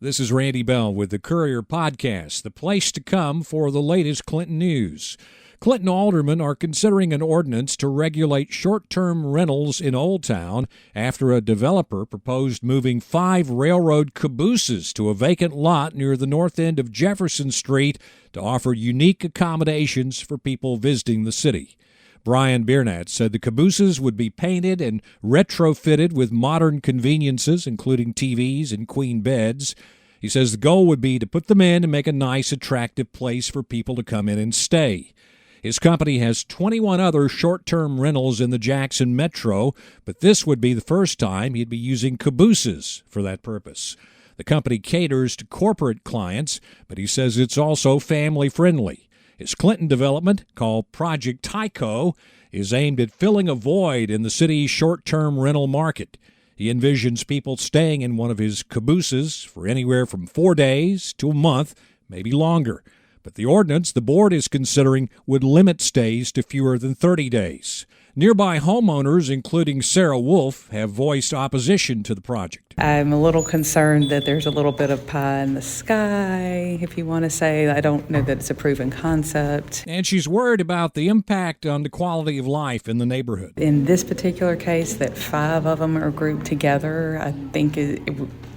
This is Randy Bell with the Courier podcast, the place to come for the latest Clinton news. Clinton aldermen are considering an ordinance to regulate short-term rentals in Olde Towne after a developer proposed moving 5 railroad cabooses to a vacant lot near the north end of Jefferson Street to offer unique accommodations for people visiting the city. Brian Biernat said the cabooses would be painted and retrofitted with modern conveniences, including TVs and queen beds. He says the goal would be to put them in and make a nice, attractive place for people to come in and stay. His company has 21 other short-term rentals in the Jackson Metro, but this would be the first time he'd be using cabooses for that purpose. The company caters to corporate clients, but he says it's also family-friendly. His Clinton development, called Project Tyco, is aimed at filling a void in the city's short-term rental market. He envisions people staying in one of his cabooses for anywhere from 4 days to a month, maybe longer. But the ordinance the board is considering would limit stays to fewer than 30 days. Nearby homeowners, including Sarah Wolf, have voiced opposition to the project. I'm a little concerned that there's a little bit of pie in the sky, if you want to say. I don't know that it's a proven concept. And she's worried about the impact on the quality of life in the neighborhood. In this particular case, that 5 of them are grouped together, I think it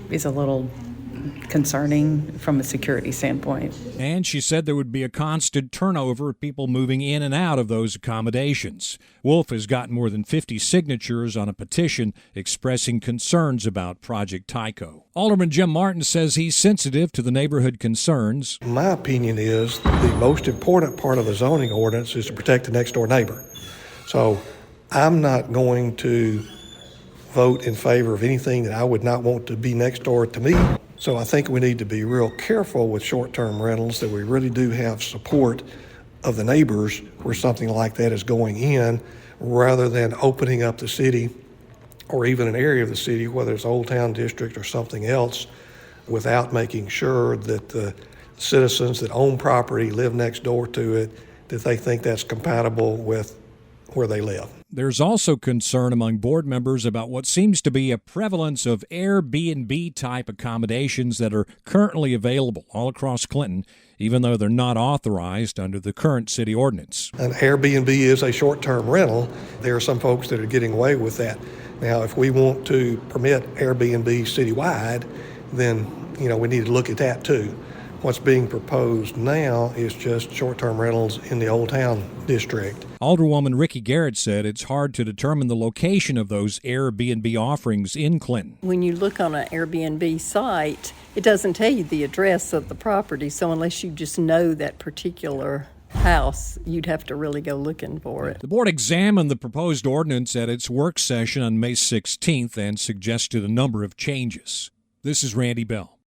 is a little concerning from a security standpoint. And she said there would be a constant turnover of people moving in and out of those accommodations. Wolf has gotten more than 50 signatures on a petition expressing concerns about Project Tyco. Alderman Jim Martin says he's sensitive to the neighborhood concerns. My opinion is the most important part of the zoning ordinance is to protect the next door neighbor. So I'm not going to vote in favor of anything that I would not want to be next door to me. So I think we need to be real careful with short-term rentals, that we really do have support of the neighbors where something like that is going in, rather than opening up the city or even an area of the city, whether it's Old Town District or something else, without making sure that the citizens that own property, live next door to it, that they think that's compatible with where they live. There's also concern among board members about what seems to be a prevalence of Airbnb-type accommodations that are currently available all across Clinton, even though they're not authorized under the current city ordinance. An Airbnb is a short-term rental. There are some folks that are getting away with that. Now, if we want to permit Airbnb citywide, then we need to look at that too. What's being proposed now is just short-term rentals in the Old Town District. Alderwoman Ricky Garrett said it's hard to determine the location of those Airbnb offerings in Clinton. When you look on an Airbnb site, it doesn't tell you the address of the property, so unless you just know that particular house, you'd have to really go looking for it. The board examined the proposed ordinance at its work session on May 16th and suggested a number of changes. This is Randy Bell.